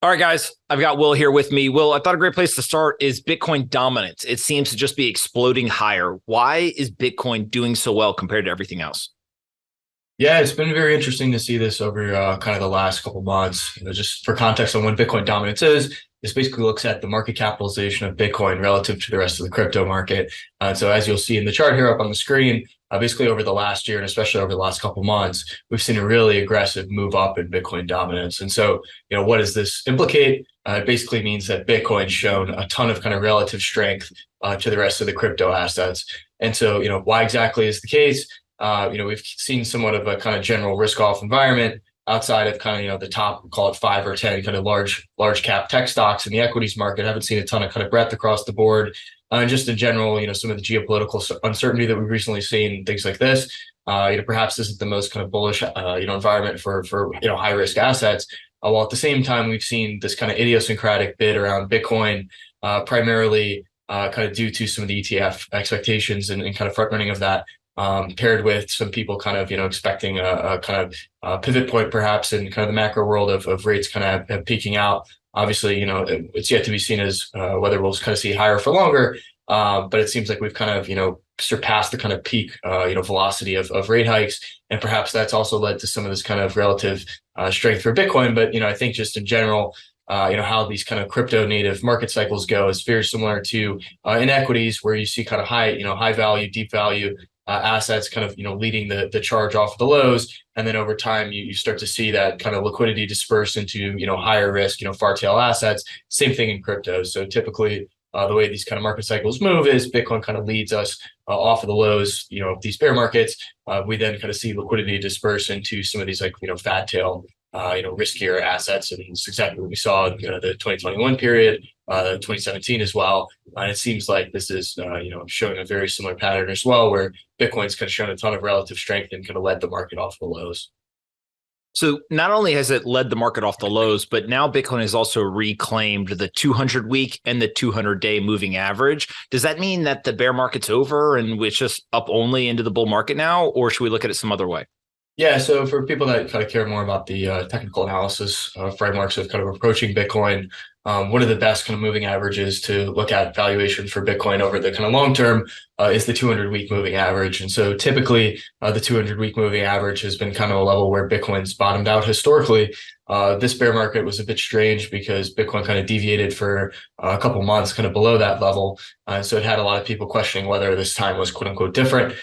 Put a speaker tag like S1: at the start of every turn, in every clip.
S1: All right, guys, I've got Will here with me. Will, I thought a great place to start is Bitcoin dominance. It seems to just be exploding higher. Why is Bitcoin doing so well compared to everything else?
S2: Yeah, it's been very interesting to see this over kind of the last couple months. Just for context on what Bitcoin dominance is, this basically looks at the market capitalization of Bitcoin relative to the rest of the crypto market. So as you'll see in the chart here up on the screen, basically over the last year and especially over the last couple months, we've seen a really aggressive move up in Bitcoin dominance. And so, what does this implicate? It basically means that Bitcoin's shown a ton of kind of relative strength to the rest of the crypto assets. And so, why exactly is the case? We've seen somewhat of a kind of general risk off environment outside of kind of, the top, call it 5 or 10 kind of large cap tech stocks in the equities market. I haven't seen a ton of kind of breadth across the board. And just in general, some of the geopolitical uncertainty that we've recently seen, things like this, perhaps this is the most kind of bullish, environment for high risk assets. While at the same time, we've seen this kind of idiosyncratic bid around Bitcoin, primarily kind of due to some of the ETF expectations and kind of front running of that, paired with some people kind of, expecting a kind of pivot point perhaps in kind of the macro world of rates kind of peaking out. Obviously, it's yet to be seen as whether we'll kind of see higher for longer. But it seems like we've kind of, surpassed the kind of peak, velocity of rate hikes. And perhaps that's also led to some of this kind of relative strength for Bitcoin. But, I think just in general, how these kind of crypto native market cycles go is very similar to in equities where you see kind of high value, deep value assets kind of, leading the charge off the lows. And then over time, you start to see that kind of liquidity disperse into, higher risk, far tail assets. Same thing in crypto. So typically, the way these kind of market cycles move is Bitcoin kind of leads us off of the lows, these bear markets. We then kind of see liquidity disperse into some of these like, fat tail, riskier assets. And it's exactly what we saw in the 2021 period, 2017 as well. And it seems like this is, showing a very similar pattern as well, where Bitcoin's kind of shown a ton of relative strength and kind of led the market off the lows.
S1: So not only has it led the market off the lows, but now Bitcoin has also reclaimed the 200 week and the 200-day moving average. Does that mean that the bear market's over and it's just up only into the bull market now, or should we look at it some other way?
S2: Yeah, so for people that kind of care more about the technical analysis frameworks of kind of approaching Bitcoin, one of the best kind of moving averages to look at valuation for Bitcoin over the kind of long term is the 200-week moving average. And so typically, the 200-week moving average has been kind of a level where Bitcoin's bottomed out historically. This bear market was a bit strange because Bitcoin kind of deviated for a couple months kind of below that level. So it had a lot of people questioning whether this time was quote unquote different.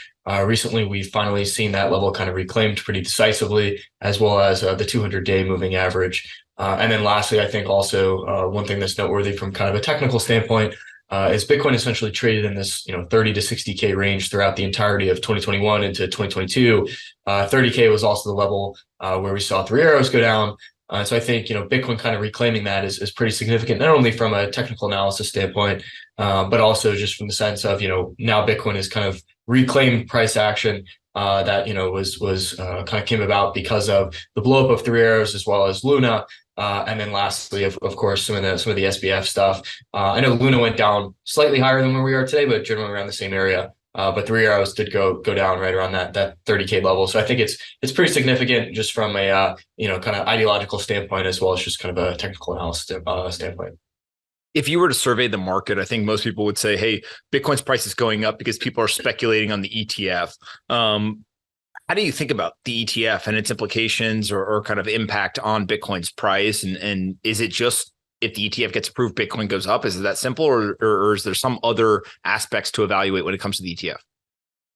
S2: Recently, we've finally seen that level kind of reclaimed pretty decisively, as well as the 200-day moving average. And then lastly, I think also one thing that's noteworthy from kind of a technical standpoint is Bitcoin essentially traded in this 30 to 60K range throughout the entirety of 2021 into 2022. 30K was also the level where we saw three arrows go down. So I think Bitcoin kind of reclaiming that is pretty significant, not only from a technical analysis standpoint, but also just from the sense of now Bitcoin is kind of reclaimed price action that was kind of came about because of the blowup of three arrows as well as Luna. And then lastly, of course, some of the SBF stuff. I know Luna went down slightly higher than where we are today, but generally around the same area. But three arrows did go down right around that 30K level. So I think it's pretty significant just from a kind of ideological standpoint as well as just kind of a technical analysis standpoint.
S1: If you were to survey the market, I think most people would say, hey, Bitcoin's price is going up because people are speculating on the ETF. How do you think about the ETF and its implications or kind of impact on Bitcoin's price? And is it just if the ETF gets approved, Bitcoin goes up? Is it that simple, or is there some other aspects to evaluate when it comes to the ETF?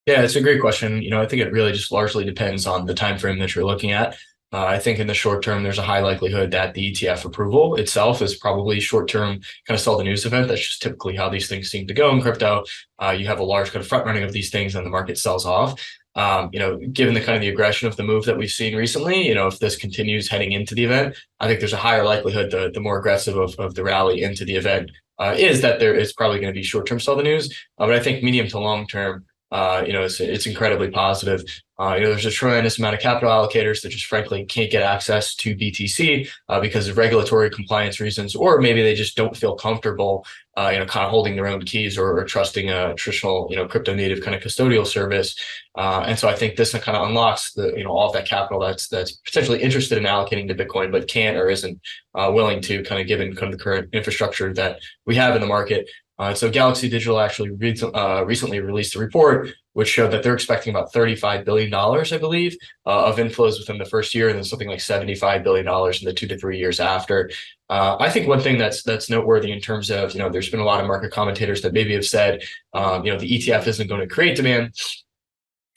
S2: Yeah, it's a great question. I think it really just largely depends on the time frame that you're looking at. I think in the short term, there's a high likelihood that the ETF approval itself is probably short term kind of sell the news event. That's just typically how these things seem to go in crypto. You have a large kind of front running of these things and the market sells off. Given the kind of the aggression of the move that we've seen recently, if this continues heading into the event, I think there's a higher likelihood the more aggressive of the rally into the event is that there is probably going to be short term sell the news. But I think medium to long term, it's incredibly positive. There's a tremendous amount of capital allocators that just frankly can't get access to BTC because of regulatory compliance reasons, or maybe they just don't feel comfortable, kind of holding their own keys or trusting a traditional, crypto native kind of custodial service. And so I think this kind of unlocks all of that capital that's potentially interested in allocating to Bitcoin, but can't or isn't willing to, kind of given kind of the current infrastructure that we have in the market. So Galaxy Digital actually recently released a report which showed that they're expecting about $35 billion, I believe, of inflows within the first year, and then something like $75 billion in the 2 to 3 years after. I think one thing that's noteworthy in terms of, there's been a lot of market commentators that maybe have said, the ETF isn't going to create demand.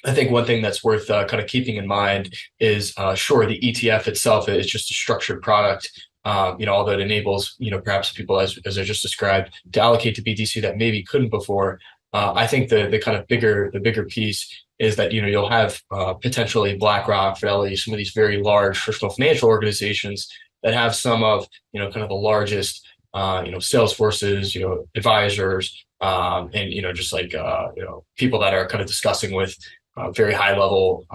S2: I think one thing that's worth kind of keeping in mind is, sure, the ETF itself is just a structured product. Although it enables, perhaps people, as I just described, to allocate to BTC that maybe couldn't before. I think the kind of bigger piece is that, you'll have potentially BlackRock, Fidelity, some of these very large traditional financial organizations that have some of, kind of the largest, sales forces, advisors, and, just like, people that are kind of discussing with very high level,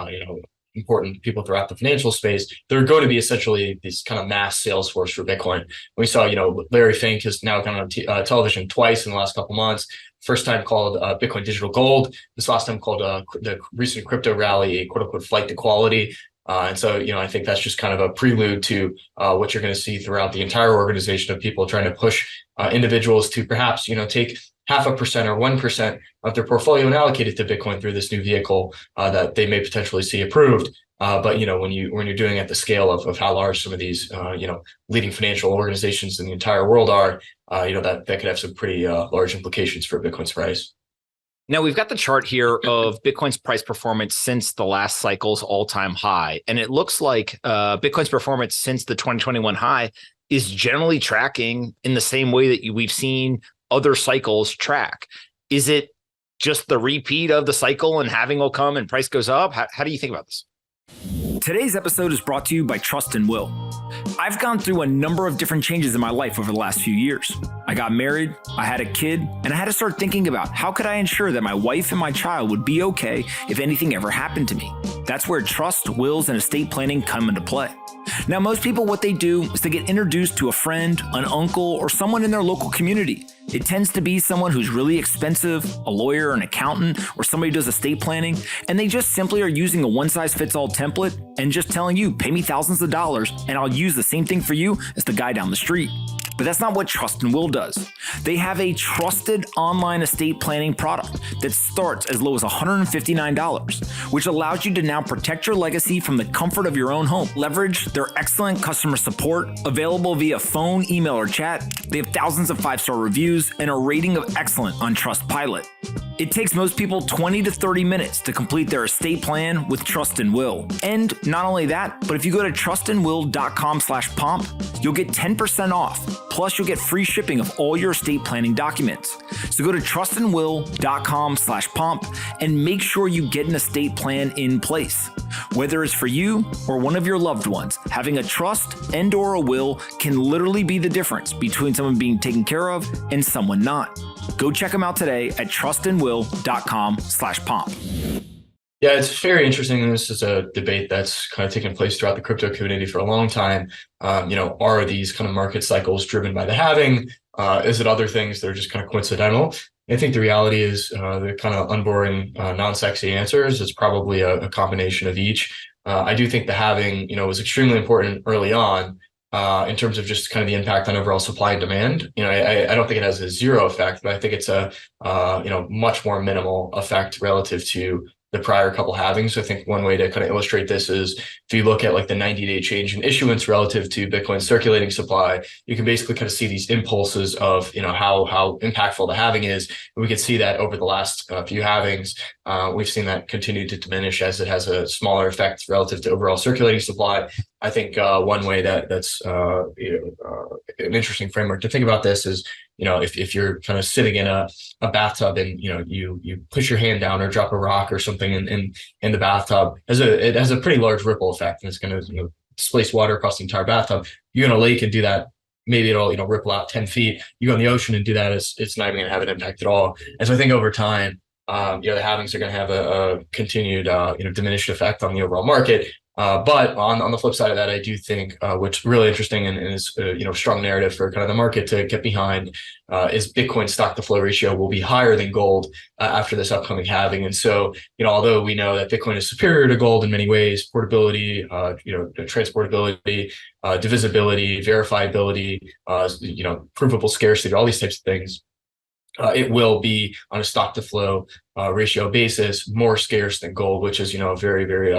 S2: important people throughout the financial space. They're going to be essentially this kind of mass sales force for Bitcoin. We saw, Larry Fink has now gone on television twice in the last couple of months. First time called Bitcoin digital gold. This last time called the recent crypto rally a quote unquote flight to quality. And so, I think that's just kind of a prelude to what you're going to see throughout the entire organization of people trying to push individuals to perhaps, take 0.5% or 1% of their portfolio and allocate it to Bitcoin through this new vehicle that they may potentially see approved. But when you're doing it at the scale of how large some of these leading financial organizations in the entire world are, that could have some pretty large implications for Bitcoin's price.
S1: Now we've got the chart here of Bitcoin's price performance since the last cycle's all-time high, and it looks like Bitcoin's performance since the 2021 high is generally tracking in the same way that we've seen other cycles track. Is it just the repeat of the cycle and halving will come and price goes up? How do you think about this?
S3: Today's episode is brought to you by Trust and Will. I've gone through a number of different changes in my life over the last few years. I got married, I had a kid, and I had to start thinking about how could I ensure that my wife and my child would be okay if anything ever happened to me. That's where trust, wills, and estate planning come into play. Now, most people, what they do is they get introduced to a friend, an uncle, or someone in their local community. It tends to be someone who's really expensive, a lawyer, an accountant, or somebody who does estate planning, and they just simply are using a one-size-fits-all template and just telling you, pay me thousands of dollars, and I'll use the same thing for you as the guy down the street. But that's not what Trust and Will does. They have a trusted online estate planning product that starts as low as $159, which allows you to now protect your legacy from the comfort of your own home. Leverage their excellent customer support, available via phone, email, or chat. They have thousands of 5-star reviews and a rating of excellent on Trustpilot. It takes most people 20 to 30 minutes to complete their estate plan with Trust and Will. And not only that, but if you go to trustandwill.com/pomp, you'll get 10% off. Plus, you'll get free shipping of all your estate planning documents. So go to trustandwill.com/pomp and make sure you get an estate plan in place. Whether it's for you or one of your loved ones, having a trust and or a will can literally be the difference between someone being taken care of and someone not. Go check them out today at trustandwill.com/pomp.
S2: Yeah, it's very interesting. And this is a debate that's kind of taken place throughout the crypto community for a long time. Are these kind of market cycles driven by the halving? Is it other things that are just kind of coincidental? I think the reality is the kind of unboring, non-sexy answers. It's probably a combination of each. I do think the halving, was extremely important early on. In terms of just kind of the impact on overall supply and demand. I don't think it has a zero effect, but I think it's a much more minimal effect relative to the prior couple halvings. So I think one way to kind of illustrate this is if you look at like the 90-day change in issuance relative to Bitcoin circulating supply, you can basically kind of see these impulses of, how impactful the halving is. And we can see that over the last few halvings, we've seen that continue to diminish as it has a smaller effect relative to overall circulating supply. I think one way that's an interesting framework to think about this is, if you're kind of sitting in a bathtub and you push your hand down or drop a rock or something in the bathtub, it has a pretty large ripple effect, and it's going to displace water across the entire bathtub. You go in a lake and do that, maybe it'll ripple out 10 feet. You go in the ocean and do that, it's not even going to have an impact at all. And so I think over time, the halvings are going to have a continued diminished effect on the overall market. But on the flip side of that, I do think what's really interesting and is strong narrative for kind of the market to get behind is Bitcoin stock to flow ratio will be higher than gold after this upcoming halving. And so, although we know that Bitcoin is superior to gold in many ways, portability, transportability, divisibility, verifiability, provable scarcity, all these types of things. It will be on a stock to flow ratio basis more scarce than gold, which is a very, very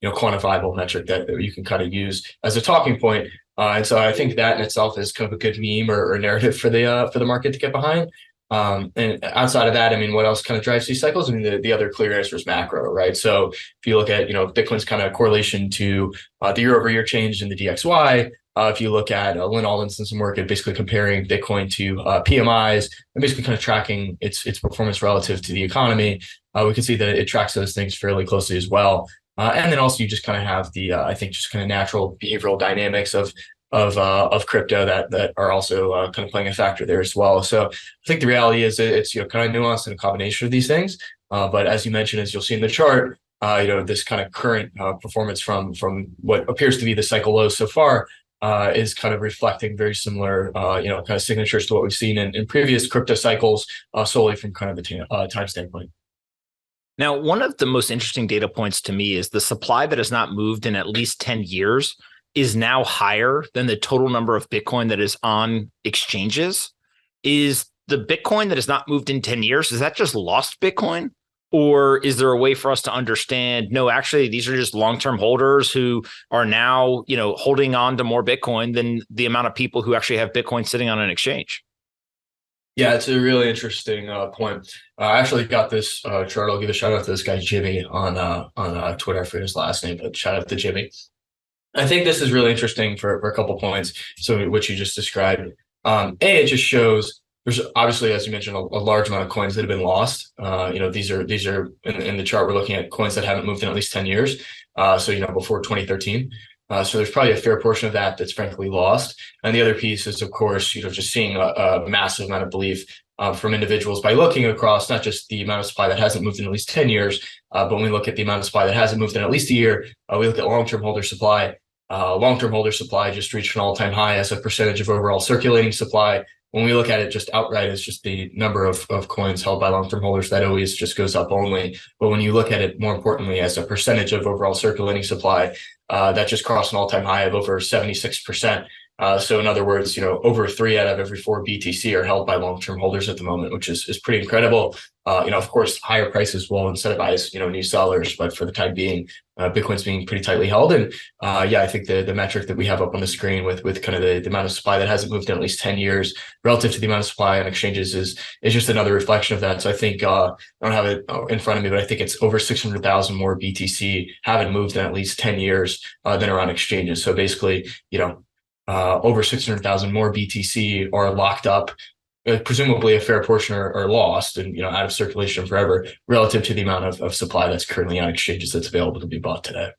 S2: quantifiable metric that you can kind of use as a talking point. And so I think that in itself is kind of a good meme or narrative for the market to get behind. And outside of that, I mean, what else kind of drives these cycles? I mean, the other clear answer is macro, right? So if you look at Bitcoin's kind of correlation to the year-over-year change in the DXY. If you look at Lynn Alden's and some work at basically comparing Bitcoin to PMIs and basically kind of tracking its performance relative to the economy, we can see that it tracks those things fairly closely as well. And then also you just kind of have the I think just kind of natural behavioral dynamics of crypto that are also kind of playing a factor there as well. So I think the reality is it's kind of nuanced in a combination of these things. But as you mentioned, as you'll see in the chart, this kind of current performance from what appears to be the cycle low so far. Is kind of reflecting very similar, kind of signatures to what we've seen in previous crypto cycles, solely from kind of a time standpoint.
S1: Now, one of the most interesting data points to me is the supply that has not moved in at least 10 years is now higher than the total number of Bitcoin that is on exchanges. Is the Bitcoin that has not moved in 10 years, is that just lost Bitcoin? Or is there a way for us to understand, no, actually, these are just long-term holders who are now, holding on to more Bitcoin than the amount of people who actually have Bitcoin sitting on an exchange?
S2: Yeah, it's a really interesting point. I actually got this chart. I'll give a shout out to this guy, Jimmy, on Twitter. I forget his last name, but shout out to Jimmy. I think this is really interesting for a couple points. So what you just described, it just shows there's obviously, as you mentioned, a large amount of coins that have been lost. These are in the chart. We're looking at coins that haven't moved in at least 10 years. So before 2013. So there's probably a fair portion of that that's frankly lost. And the other piece is, of course, just seeing a massive amount of belief from individuals by looking across not just the amount of supply that hasn't moved in at least 10 years, but when we look at the amount of supply that hasn't moved in at least a year, we look at long-term holder supply. Long-term holder supply just reached an all-time high as a percentage of overall circulating supply. When we look at it just outright as just the number of coins held by long-term holders, that always just goes up only. But when you look at it more importantly as a percentage of overall circulating supply, that just crossed an all-time high of over 76%. So in other words, over 3 out of every 4 BTC are held by long-term holders at the moment, which is pretty incredible. Of course, higher prices will incentivize, new sellers, but for the time being, Bitcoin's being pretty tightly held. And I think the metric that we have up on the screen with kind of the amount of supply that hasn't moved in at least 10 years relative to the amount of supply on exchanges is just another reflection of that. So I think, I don't have it in front of me, but I think it's over 600,000 more BTC haven't moved in at least 10 years than are on exchanges. So basically, over 600,000 more BTC are locked up, presumably a fair portion are lost and out of circulation forever relative to the amount of supply that's currently on exchanges that's available to be bought today.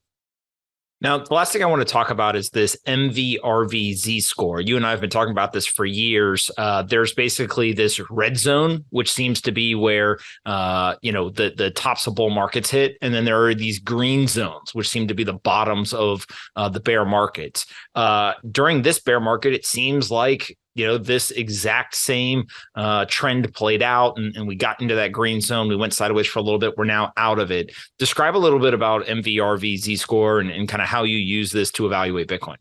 S1: Now, the last thing I want to talk about is this MVRV Z-Score. You and I have been talking about this for years. There's basically this red zone, which seems to be where, the tops of bull markets hit. And then there are these green zones, which seem to be the bottoms of the bear markets. During this bear market, it seems like this exact same trend played out and we got into that green zone. We went sideways for a little bit. We're now out of it. Describe a little bit about MVRV Z-Score and kind of how you use this to evaluate Bitcoin.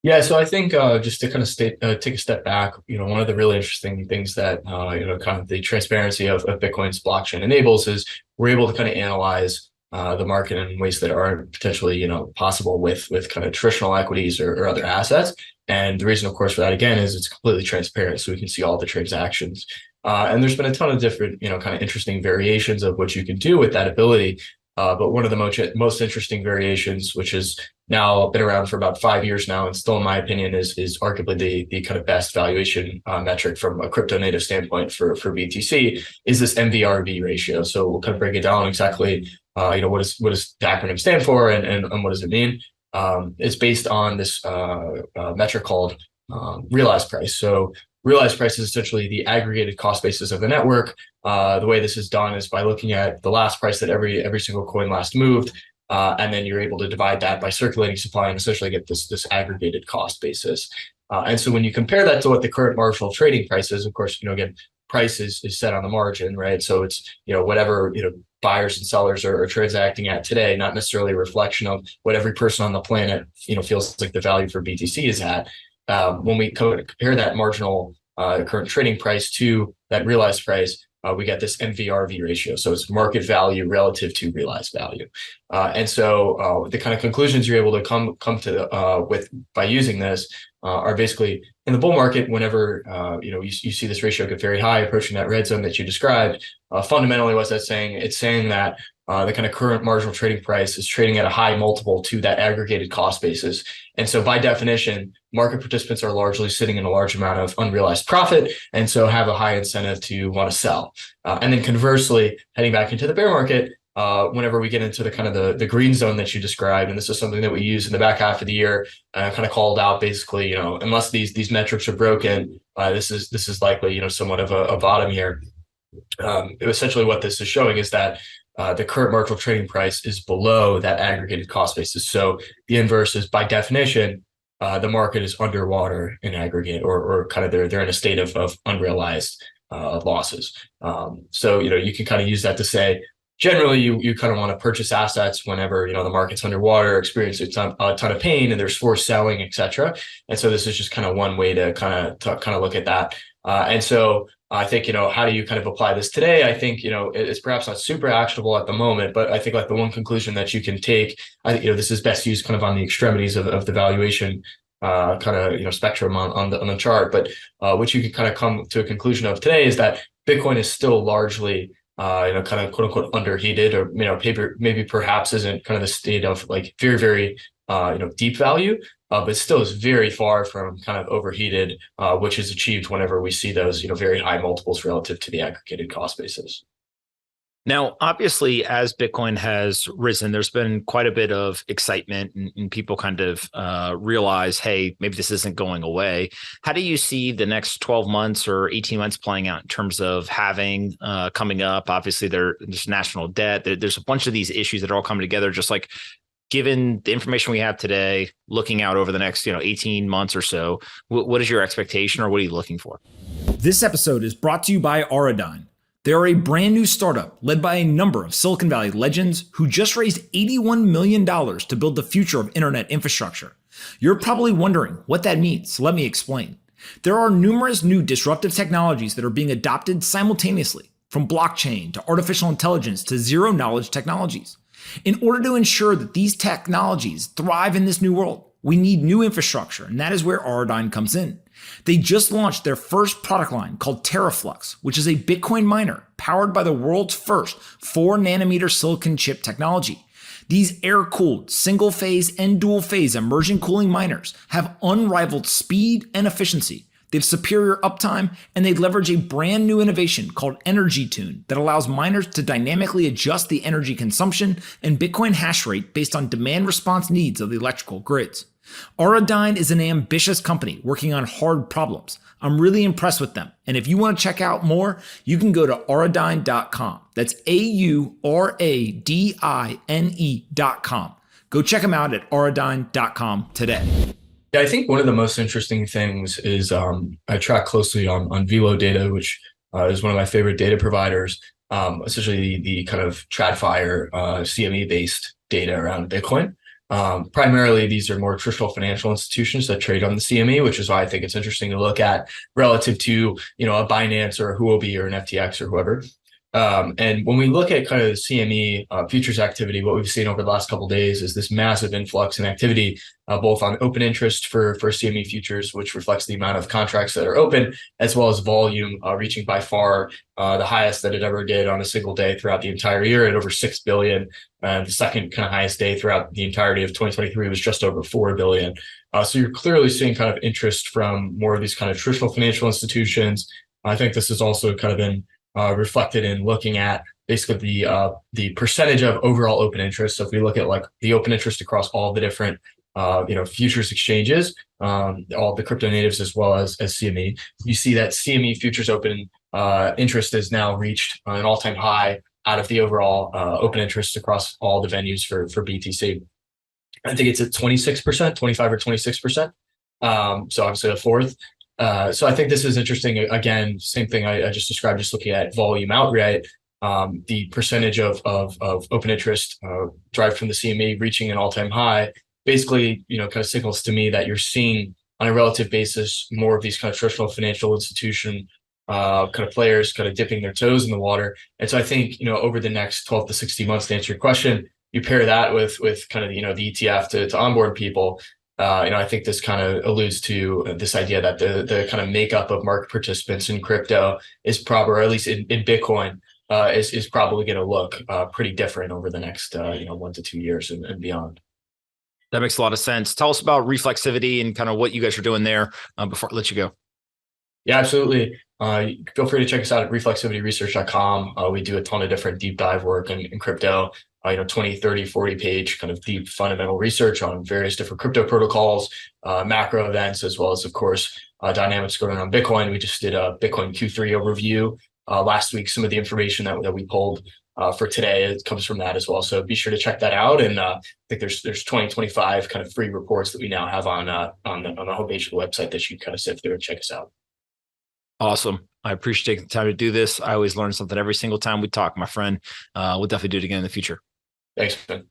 S2: Yeah, so I think just to kind of take a step back, one of the really interesting things that, kind of the transparency of Bitcoin's blockchain enables is we're able to kind of analyze the market in ways that aren't potentially, possible with kind of traditional equities or other assets. And the reason, of course, for that, again, is it's completely transparent. So we can see all the transactions. And there's been a ton of different, kind of interesting variations of what you can do with that ability. But one of the most interesting variations, which has now been around for about 5 years now, and still, in my opinion, is arguably the kind of best valuation metric from a crypto native standpoint for BTC, is this MVRV ratio. So we'll kind of break it down exactly, what does the acronym stand for and what does it mean? It's based on this metric called realized price. So realized price is essentially the aggregated cost basis of the network. The way this is done is by looking at the last price that every single coin last moved, and then you're able to divide that by circulating supply and essentially get this aggregated cost basis. And so when you compare that to what the current marginal trading price is, of course, again, price is set on the margin, right? So it's, whatever, buyers and sellers are transacting at today, not necessarily a reflection of what every person on the planet, feels like the value for BTC is at. When we compare that marginal current trading price to that realized price, we get this MVRV ratio. So it's market value relative to realized value. And so the kind of conclusions you're able to come to with by using this are basically in the bull market, whenever you see this ratio get very high, approaching that red zone that you described. Fundamentally, what's that saying? It's saying that the kind of current marginal trading price is trading at a high multiple to that aggregated cost basis. And so by definition, market participants are largely sitting in a large amount of unrealized profit, and so have a high incentive to want to sell. And then conversely, heading back into the bear market, whenever we get into the kind of the green zone that you described, and this is something that we use in the back half of the year, kind of called out basically, unless these metrics are broken, this is likely, somewhat of a bottom here. Essentially what this is showing is that the current marginal trading price is below that aggregated cost basis. So the inverse is, by definition, the market is underwater in aggregate, or kind of they're in a state of unrealized losses. So you can kind of use that to say, generally you kind of want to purchase assets whenever the market's underwater, experience a ton of pain, and there's forced selling, etc. And so this is just kind of one way to kind of look at that. And so I think, how do you kind of apply this today? I think, it's perhaps not super actionable at the moment, but I think like the one conclusion that you can take, I think, this is best used kind of on the extremities of the valuation kind of, spectrum on the chart. But what you can kind of come to a conclusion of today is that Bitcoin is still largely, kind of quote unquote underheated, or, maybe perhaps isn't kind of the state of like very, very, deep value, but still is very far from kind of overheated, which is achieved whenever we see those, very high multiples relative to the aggregated cost basis.
S1: Now, obviously, as Bitcoin has risen, there's been quite a bit of excitement, and people kind of realize, hey, maybe this isn't going away. How do you see the next 12 months or 18 months playing out in terms of halving coming up? Obviously, there's national debt. There's a bunch of these issues that are all coming together. Just like, given the information we have today, looking out over the next 18 months or so, what is your expectation, or what are you looking for?
S3: This episode is brought to you by Auradine. They are a brand new startup led by a number of Silicon Valley legends who just raised $81 million to build the future of internet infrastructure. You're probably wondering what that means, so let me explain. There are numerous new disruptive technologies that are being adopted simultaneously, from blockchain to artificial intelligence to zero-knowledge technologies. In order to ensure that these technologies thrive in this new world, we need new infrastructure, and that is where Auradine comes in. They just launched their first product line called Teraflux, which is a Bitcoin miner powered by the world's first 4-nanometer silicon chip technology. These air-cooled, single-phase and dual-phase immersion cooling miners have unrivaled speed and efficiency. They have superior uptime, and they leverage a brand new innovation called Energy Tune that allows miners to dynamically adjust the energy consumption and Bitcoin hash rate based on demand response needs of the electrical grids. Auradine is an ambitious company working on hard problems. I'm really impressed with them. And if you want to check out more, you can go to auradine.com. That's AURADINE.com. Go check them out at auradine.com today.
S2: Yeah, I think one of the most interesting things is I track closely on Velo data, which is one of my favorite data providers, essentially the kind of TradFi CME-based data around Bitcoin. Primarily, these are more traditional financial institutions that trade on the CME, which is why I think it's interesting to look at relative to, a Binance or a Huobi or an FTX or whoever. And when we look at kind of the CME futures activity, what we've seen over the last couple of days is this massive influx in activity, both on open interest for CME futures, which reflects the amount of contracts that are open, as well as volume reaching by far the highest that it ever did on a single day throughout the entire year at over 6 billion. The second kind of highest day throughout the entirety of 2023 was just over 4 billion. So you're clearly seeing kind of interest from more of these kind of traditional financial institutions. I think this has also kind of been reflected in looking at basically the percentage of overall open interest. So if we look at like the open interest across all the different futures exchanges, all the crypto natives as well as CME. You see that CME futures open interest has now reached an all-time high out of the overall open interest across all the venues for BTC. I think it's at 26%, 25 or 26%. So obviously a fourth. So I think this is interesting. Again, same thing I just described, just looking at volume outright. The percentage of open interest derived from the CME reaching an all-time high basically, kind of signals to me that you're seeing on a relative basis more of these kind of traditional financial institution kind of players kind of dipping their toes in the water. And so I think, over the next 12 to 60 months, to answer your question, you pair that with kind of, the ETF to onboard people. I think this kind of alludes to this idea that the kind of makeup of market participants in crypto is probably, or at least in Bitcoin, is probably going to look pretty different over the next 1 to 2 years and beyond.
S1: That makes a lot of sense. Tell us about Reflexivity and kind of what you guys are doing there before I let you go.
S2: Yeah, absolutely. Feel free to check us out at reflexivityresearch.com. We do a ton of different deep dive work in crypto, 20, 30, 40 page kind of deep fundamental research on various different crypto protocols, macro events, as well as, of course, dynamics going on Bitcoin. We just did a Bitcoin Q3 overview last week. Some of the information that we pulled for today, it comes from that as well. So be sure to check that out. And I think there's 20, 25 kind of free reports that we now have on the homepage of the website that you kind of sift through and check us out.
S1: Awesome. I appreciate taking the time to do this. I always learn something every single time we talk, my friend. We'll definitely do it again in the future.
S2: Thanks, man.